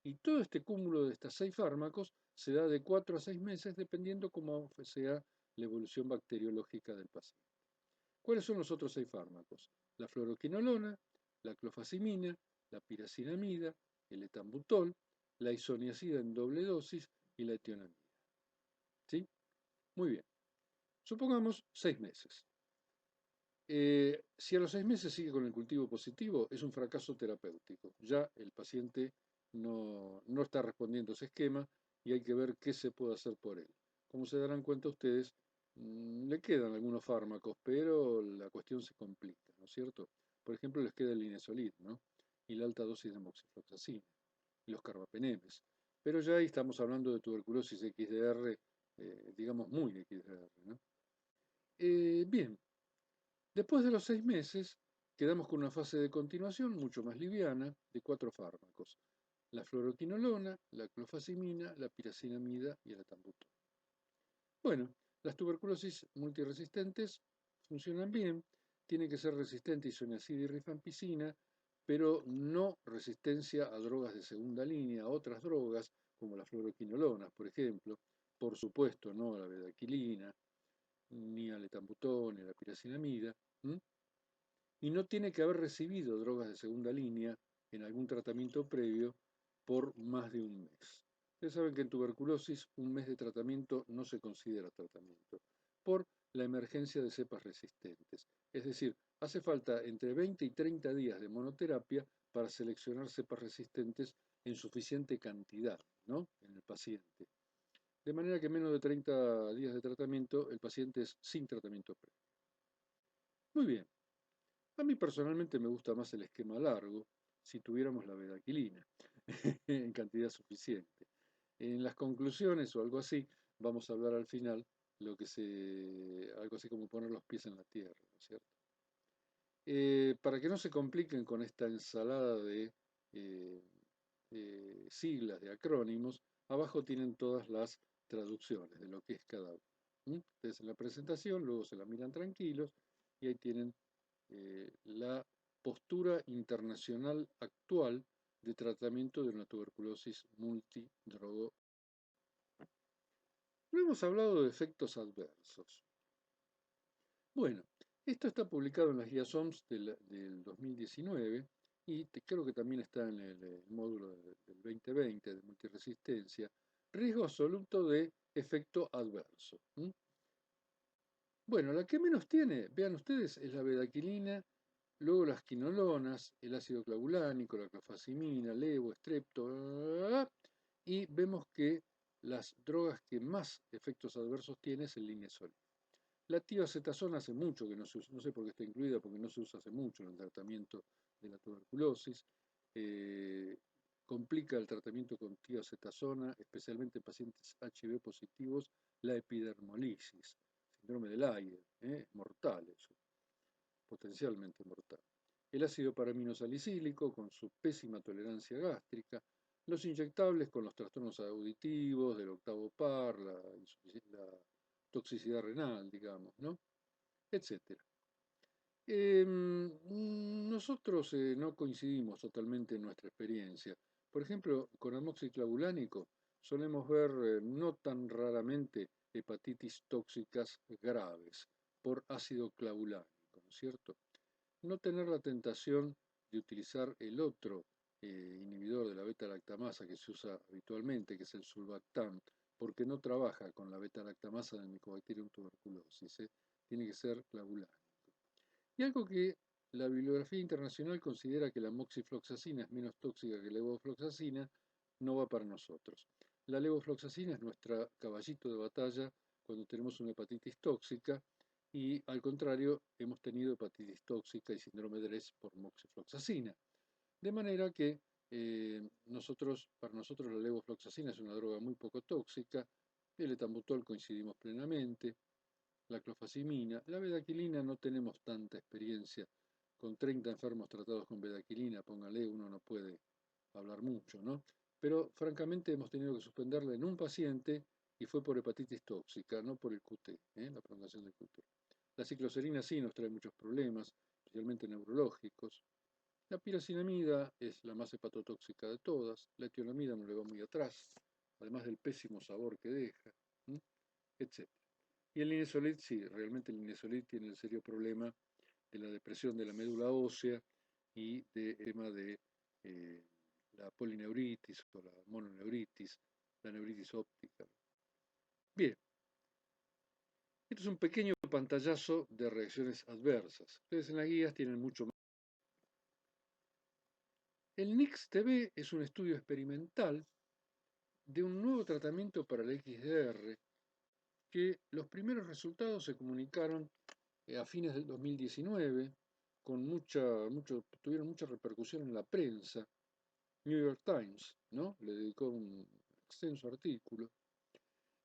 Speaker 1: Y todo este cúmulo de estos 6 fármacos se da de 4 a 6 meses dependiendo cómo sea la evolución bacteriológica del paciente. ¿Cuáles son los otros 6 fármacos? La fluoroquinolona, la clofazimina, la piracinamida, el etambutol, la isoniazida en doble dosis y la etionamida. ¿Sí? Muy bien. Supongamos 6 meses. Si a los 6 meses sigue con el cultivo positivo, es un fracaso terapéutico. Ya el paciente no está respondiendo a ese esquema y hay que ver qué se puede hacer por él. Como se darán cuenta ustedes, le quedan algunos fármacos, pero la cuestión se complica, ¿no es cierto? Por ejemplo, les queda el Linezolid, ¿no? Y la alta dosis de moxifloxacina y los carbapenemes. Pero ya ahí estamos hablando de tuberculosis XDR, digamos muy XDR, ¿no? Bien, después de los 6 meses, quedamos con una fase de continuación mucho más liviana de 4 fármacos: la fluoroquinolona, la clofazimina, la piracinamida y el etambutol. Bueno, las tuberculosis multiresistentes funcionan bien, tiene que ser resistente a isoniazida y rifampicina, pero no resistencia a drogas de segunda línea, a otras drogas como las fluoroquinolonas, por ejemplo, por supuesto no a la bedaquilina, ni al etambutol, ni a la piracinamida. Y no tiene que haber recibido drogas de segunda línea en algún tratamiento previo por más de un mes. Ustedes saben que en tuberculosis un mes de tratamiento no se considera tratamiento por la emergencia de cepas resistentes. Es decir, hace falta entre 20 y 30 días de monoterapia para seleccionar cepas resistentes en suficiente cantidad, ¿no?, en el paciente. De manera que menos de 30 días de tratamiento el paciente es sin tratamiento previo. Muy bien. A mí personalmente me gusta más el esquema largo, si tuviéramos la bedaquilina en cantidad suficiente. En las conclusiones o algo así, vamos a hablar al final algo así como poner los pies en la tierra, ¿no es cierto? Para que no se compliquen con esta ensalada de eh, siglas, de acrónimos, abajo tienen todas las traducciones de lo que es cada uno. Ustedes en la presentación, luego se la miran tranquilos y ahí tienen la postura internacional actual de tratamiento de una tuberculosis multidrogo. No hemos hablado de efectos adversos. Bueno, esto está publicado en las guías OMS del 2019 y creo que también está en el módulo del 2020 de multiresistencia. Riesgo absoluto de efecto adverso. Bueno, la que menos tiene, vean ustedes, es la bedaquilina, luego las quinolonas, el ácido clavulánico, la clofazimina, levo, estrepto, y vemos que las drogas que más efectos adversos tiene es el linezolid. La tiacetasona hace mucho que no se usa, no sé por qué está incluida, porque no se usa hace mucho en el tratamiento de la tuberculosis. Complica el tratamiento con tiacetasona, especialmente en pacientes HIV positivos, la epidermolisis. síndrome del aire, es mortal eso, potencialmente mortal. El ácido paraminosalicílico con su pésima tolerancia gástrica, los inyectables con los trastornos auditivos del octavo par, la toxicidad renal, digamos, ¿no? Etcétera. Nosotros no coincidimos totalmente en nuestra experiencia. Por ejemplo, con amoxiclavulánico solemos ver no tan raramente hepatitis tóxicas graves por ácido clavulánico, ¿no es cierto? No tener la tentación de utilizar el otro inhibidor de la beta-lactamasa que se usa habitualmente, que es el sulbactam, porque no trabaja con la beta-lactamasa del Mycobacterium tuberculosis, tiene que ser clavulánico. Y algo que la bibliografía internacional considera que la moxifloxacina es menos tóxica que la levofloxacina, no va para nosotros. La levofloxacina es nuestra caballito de batalla cuando tenemos una hepatitis tóxica y al contrario hemos tenido hepatitis tóxica y síndrome de Rett por moxifloxacina. De manera que para nosotros la levofloxacina es una droga muy poco tóxica, el etambutol coincidimos plenamente, la clofazimina. La bedaquilina no tenemos tanta experiencia. Con 30 enfermos tratados con bedaquilina, póngale, uno no puede hablar mucho, ¿no? Pero francamente hemos tenido que suspenderla en un paciente y fue por hepatitis tóxica, no por el QT, la prolongación del QT. La cicloserina sí nos trae muchos problemas, especialmente neurológicos. La piracinamida es la más hepatotóxica de todas. La etionamida no le va muy atrás, además del pésimo sabor que deja, etc. Y el Linezolid, sí, realmente el Linezolid tiene el serio problema de la depresión de la médula ósea y del tema de la polineuritis o la mononeuritis, la neuritis óptica. Bien, esto es un pequeño pantallazo de reacciones adversas. Ustedes en las guías tienen mucho más. El NIX-TV es un estudio experimental de un nuevo tratamiento para la XDR que los primeros resultados se comunicaron a fines del 2019, tuvieron mucha repercusión en la prensa. New York Times, ¿no? Le dedicó un extenso artículo.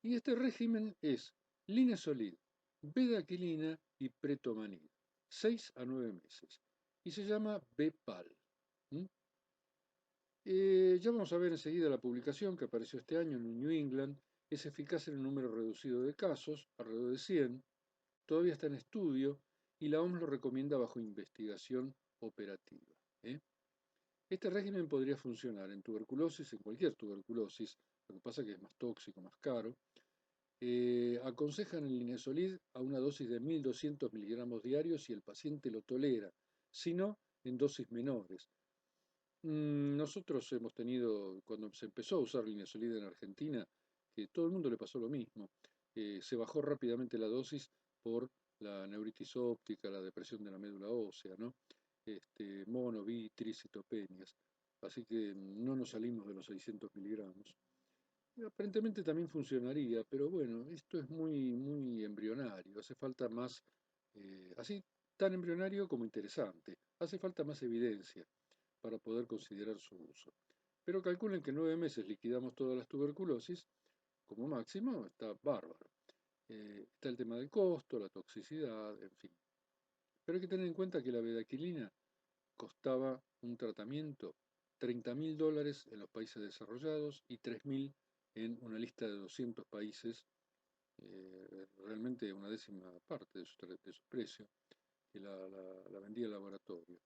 Speaker 1: Y este régimen es linezolid, bedaquilina y pretomanid, 6 a 9 meses. Y se llama BEPAL. Ya vamos a ver enseguida la publicación que apareció este año en New England. Es eficaz en un número reducido de casos, alrededor de 100. Todavía está en estudio y la OMS lo recomienda bajo investigación operativa. Este régimen podría funcionar en tuberculosis, en cualquier tuberculosis, lo que pasa es que es más tóxico, más caro. Aconsejan el linezolid a una dosis de 1200 miligramos diarios si el paciente lo tolera, si no, en dosis menores. Nosotros hemos tenido, cuando se empezó a usar linezolid en Argentina, que todo el mundo le pasó lo mismo. Se bajó rápidamente la dosis por la neuritis óptica, la depresión de la médula ósea, ¿no? Mono, citopenias. Así que no nos salimos de los 600 miligramos. Aparentemente también funcionaría, pero bueno, esto es muy embrionario. Hace falta más, así tan embrionario como interesante. Hace falta más evidencia para poder considerar su uso. Pero calculen que en 9 meses liquidamos todas las tuberculosis, como máximo, está bárbaro. Está el tema del costo, la toxicidad, en fin. Pero hay que tener en cuenta que la bedaquilina costaba un tratamiento $30.000 en los países desarrollados y 3.000 en una lista de 200 países, realmente una décima parte de su precio, que la vendía el laboratorio.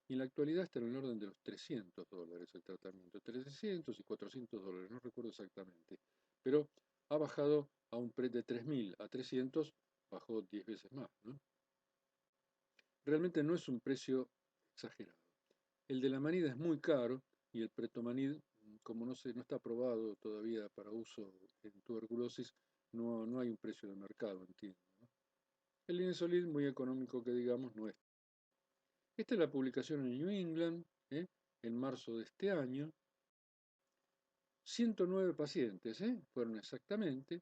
Speaker 1: Y en la actualidad está en el orden de los $300 el tratamiento, 300 y $400, no recuerdo exactamente, pero ha bajado a un precio de 3.000 a 300, bajó 10 veces más, ¿no? Realmente no es un precio exagerado. El de la manida es muy caro y el pretomanid, como no está aprobado todavía para uso en tuberculosis, no hay un precio de mercado, entiendo, ¿no? El linezolid, muy económico que digamos, no es. Esta es la publicación en New England, en marzo de este año. 109 pacientes, fueron exactamente.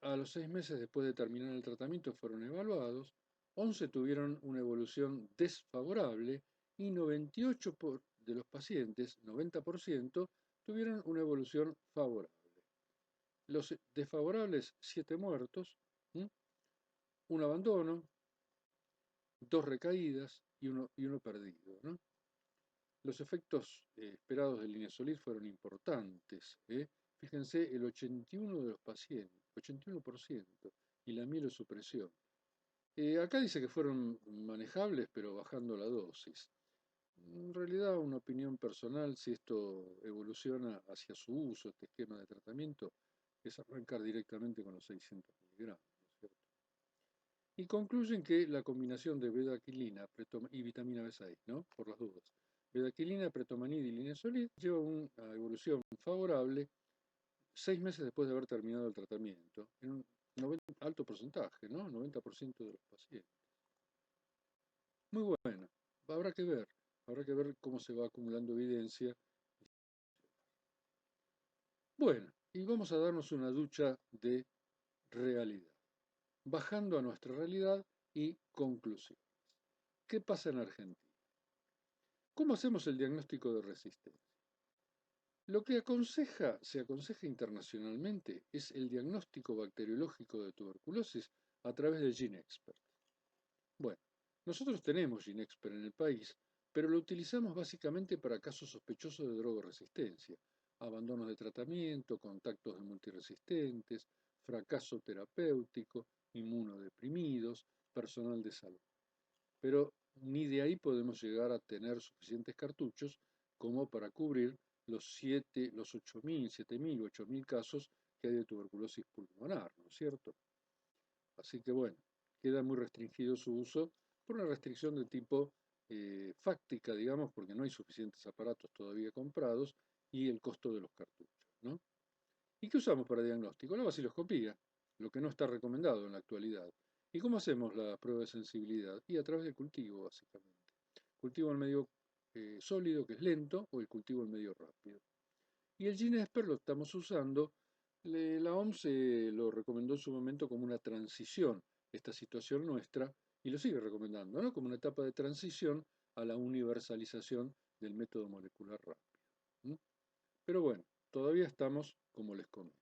Speaker 1: A los 6 meses después de terminar el tratamiento fueron evaluados. 11 tuvieron una evolución desfavorable y 98 de los pacientes, 90%, tuvieron una evolución favorable. Los desfavorables, 7 muertos, un abandono, dos recaídas y uno perdido, ¿no? Los efectos esperados del Linezolid fueron importantes. Fíjense, el 81% de los pacientes, 81%, y la mielosupresión. Acá dice que fueron manejables, pero bajando la dosis. En realidad, una opinión personal, si esto evoluciona hacia su uso, este esquema de tratamiento, es arrancar directamente con los 600 miligramos, ¿no es cierto? Y concluyen que la combinación de bedaquilina y vitamina B6, ¿no? Por las dudas, bedaquilina, pretomanid y linezolid lleva una evolución favorable 6 meses después de haber terminado el tratamiento, en un alto porcentaje, ¿no? 90% de los pacientes. Muy bueno, habrá que ver cómo se va acumulando evidencia. Bueno, y vamos a darnos una ducha de realidad, bajando a nuestra realidad y conclusión. ¿Qué pasa en Argentina? ¿Cómo hacemos el diagnóstico de resistencia? Lo que se aconseja internacionalmente es el diagnóstico bacteriológico de tuberculosis a través del GeneXpert. Bueno, nosotros tenemos GeneXpert en el país, pero lo utilizamos básicamente para casos sospechosos de drogoresistencia, abandonos de tratamiento, contactos de multiresistentes, fracaso terapéutico, inmunodeprimidos, personal de salud. Pero ni de ahí podemos llegar a tener suficientes cartuchos como para cubrir los 8.000, 7.000, 8.000 casos que hay de tuberculosis pulmonar, ¿no es cierto? Así que bueno, queda muy restringido su uso por una restricción de tipo fáctica, digamos, porque no hay suficientes aparatos todavía comprados y el costo de los cartuchos, ¿no? ¿Y qué usamos para diagnóstico? La vaciloscopía, lo que no está recomendado en la actualidad. ¿Y cómo hacemos la prueba de sensibilidad? Y a través del cultivo, básicamente. Cultivo en medio sólido, que es lento, o el cultivo en medio rápido. Y el GeneXpert lo estamos usando. La OMS lo recomendó en su momento como una transición, esta situación nuestra, y lo sigue recomendando, ¿no? Como una etapa de transición a la universalización del método molecular rápido. ¿Mm? Pero bueno, todavía estamos como les comento.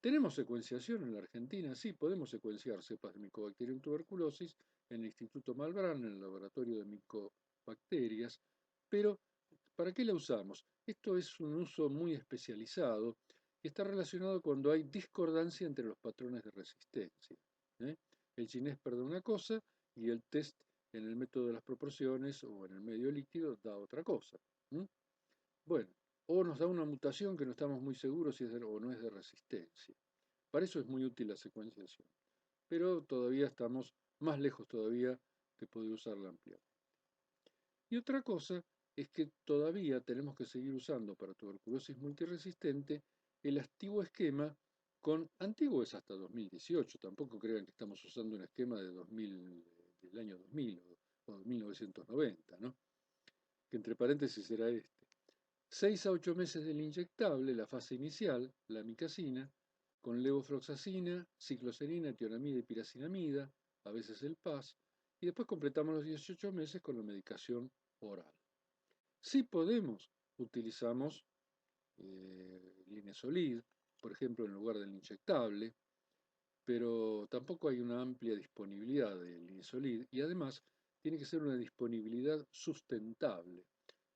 Speaker 1: ¿Tenemos secuenciación en la Argentina? Sí, podemos secuenciar cepas de Mycobacterium tuberculosis en el Instituto Malbrán, en el laboratorio de micobacterias, pero ¿para qué la usamos? Esto es un uso muy especializado y está relacionado cuando hay discordancia entre los patrones de resistencia. ¿eh? El GeneXpert da una cosa y el test en el método de las proporciones o en el medio líquido da otra cosa. Bueno, o nos da una mutación que no estamos muy seguros si es o no es de resistencia. Para eso es muy útil la secuenciación, pero todavía estamos más lejos todavía de poder usarla ampliamente. Y otra cosa es que todavía tenemos que seguir usando para tuberculosis multiresistente el antiguo esquema antiguo es hasta 2018, tampoco crean que estamos usando un esquema del año 2000 o 1990, ¿no? Que entre paréntesis era este. 6 a 8 meses del inyectable, la fase inicial, la amicacina, con levofloxacina, cicloserina, tionamida y piracinamida, a veces el PAS, y después completamos los 18 meses con la medicación oral. Si podemos, utilizamos linezolid, por ejemplo, en lugar del inyectable, pero tampoco hay una amplia disponibilidad de linezolid y además tiene que ser una disponibilidad sustentable.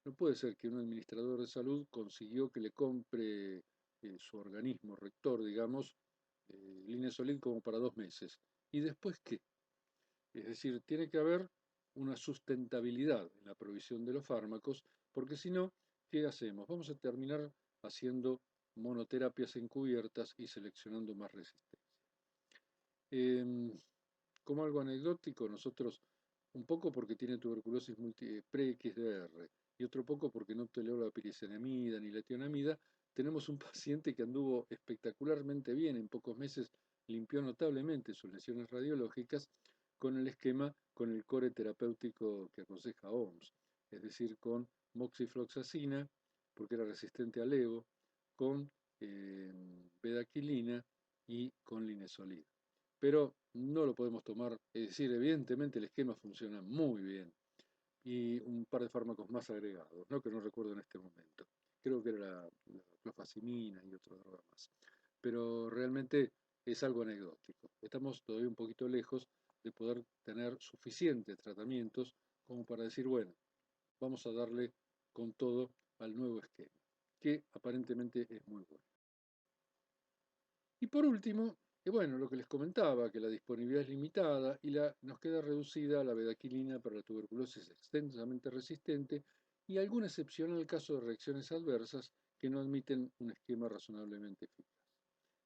Speaker 1: No puede ser que un administrador de salud consiguió que le compre su organismo rector, digamos, linezolid como para 2 meses. ¿Y después qué? Es decir, tiene que haber una sustentabilidad en la provisión de los fármacos, porque si no, ¿qué hacemos? Vamos a terminar haciendo monoterapias encubiertas y seleccionando más resistencia. Como algo anecdótico, nosotros, un poco porque tiene tuberculosis pre-XDR y otro poco porque no toleró la pirisenamida ni la tionamida, tenemos un paciente que anduvo espectacularmente bien, en pocos meses limpió notablemente sus lesiones radiológicas con el esquema, con el core terapéutico que aconseja OMS, es decir, con moxifloxacina, porque era resistente al levo, con bedaquilina y con linezolid. Pero no lo podemos tomar, es decir, evidentemente el esquema funciona muy bien y un par de fármacos más agregados, ¿no? Que no recuerdo en este momento. Creo que era la clofazimina y otra droga más. Pero realmente es algo anecdótico. estamos todavía un poquito lejos de poder tener suficientes tratamientos como para decir, bueno, vamos a darle con todo al nuevo esquema, que aparentemente es muy bueno. Y por último, bueno, lo que les comentaba, que la disponibilidad es limitada y nos queda reducida la bedaquilina para la tuberculosis extensamente resistente y alguna excepción en el caso de reacciones adversas que no admiten un esquema razonablemente eficaz.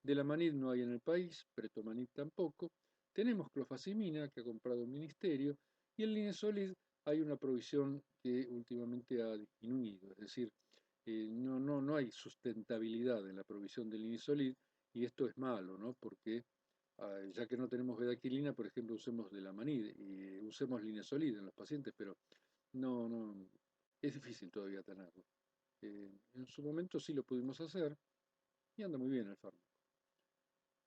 Speaker 1: Delamanid no hay en el país, Pretomanid tampoco. Tenemos clofazimina que ha comprado el ministerio y el Linesolid hay una provisión que últimamente ha disminuido, es decir, no hay sustentabilidad en la provisión del Linesolid y esto es malo, ¿no? Porque ya que no tenemos bedaquilina, por ejemplo, usemos Delamanid y usemos Linesolid en los pacientes, pero no, es difícil todavía tenerlo. En su momento sí lo pudimos hacer y anda muy bien el fármaco.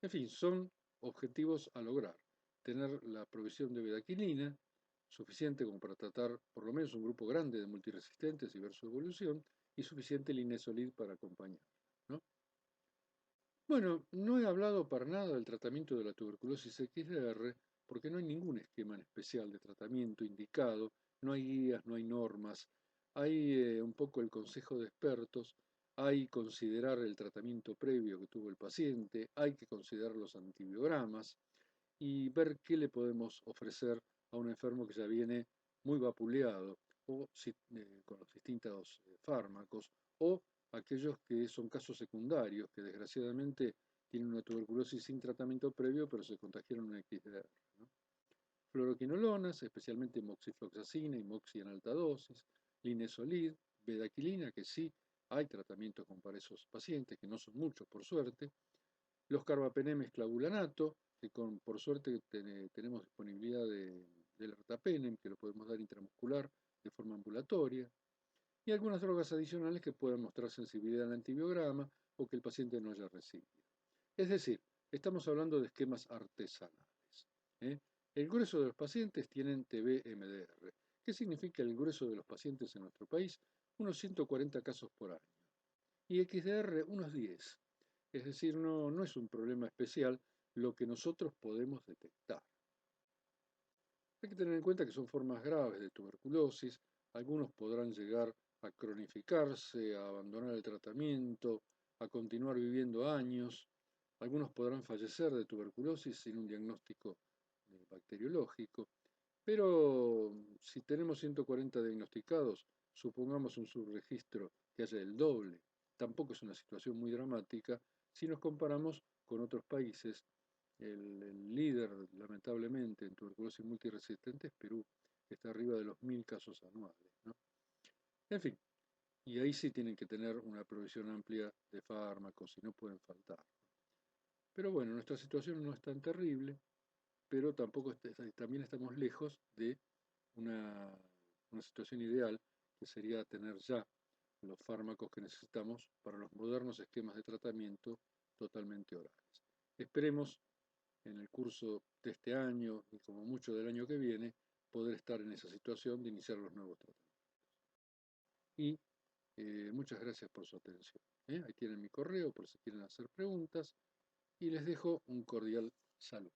Speaker 1: En fin, son objetivos a lograr. Tener la provisión de bedaquilina suficiente como para tratar por lo menos un grupo grande de multiresistentes y ver su evolución, y suficiente linesolid para acompañar, ¿no? Bueno, no he hablado para nada del tratamiento de la tuberculosis XDR porque no hay ningún esquema en especial de tratamiento indicado, no hay guías, no hay normas, hay un poco el consejo de expertos, hay considerar el tratamiento previo que tuvo el paciente, hay que considerar los antibiogramas y ver qué le podemos ofrecer a un enfermo que ya viene muy vapuleado o con los distintos fármacos o aquellos que son casos secundarios que desgraciadamente tienen una tuberculosis sin tratamiento previo pero se contagiaron una XDR, ¿no? Fluoroquinolonas, especialmente moxifloxacina y moxi en alta dosis, linesolid, bedaquilina, que sí hay tratamientos para esos pacientes, que no son muchos por suerte, los carbapenemes clavulanato, que por suerte tenemos disponibilidad del ertapenem, que lo podemos dar intramuscular de forma ambulatoria, y algunas drogas adicionales que puedan mostrar sensibilidad al antibiograma o que el paciente no haya recibido. Es decir, estamos hablando de esquemas artesanales, ¿eh? El grueso de los pacientes tienen TB-MDR. ¿Qué significa el grueso de los pacientes en nuestro país? Unos 140 casos por año. Y XDR unos 10. Es decir, no es un problema especial lo que nosotros podemos detectar. Hay que tener en cuenta que son formas graves de tuberculosis, algunos podrán llegar a cronificarse, a abandonar el tratamiento, a continuar viviendo años, algunos podrán fallecer de tuberculosis sin un diagnóstico bacteriológico, pero si tenemos 140 diagnosticados, supongamos un subregistro que haya el doble, tampoco es una situación muy dramática si nos comparamos con otros países. El líder, lamentablemente, en tuberculosis multiresistente es Perú, que está arriba de los 1000 casos anuales, ¿no? En fin, y ahí sí tienen que tener una provisión amplia de fármacos y no pueden faltar. Pero bueno, nuestra situación no es tan terrible, pero tampoco también estamos lejos de una, una situación ideal, que sería tener ya los fármacos que necesitamos para los modernos esquemas de tratamiento totalmente orales. Esperemos en el curso de este año y como mucho del año que viene poder estar en esa situación de iniciar los nuevos tratamientos. Y muchas gracias por su atención. Ahí tienen mi correo por si quieren hacer preguntas y les dejo un cordial saludo.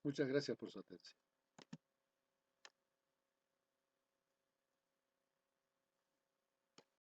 Speaker 1: Muchas gracias por su atención.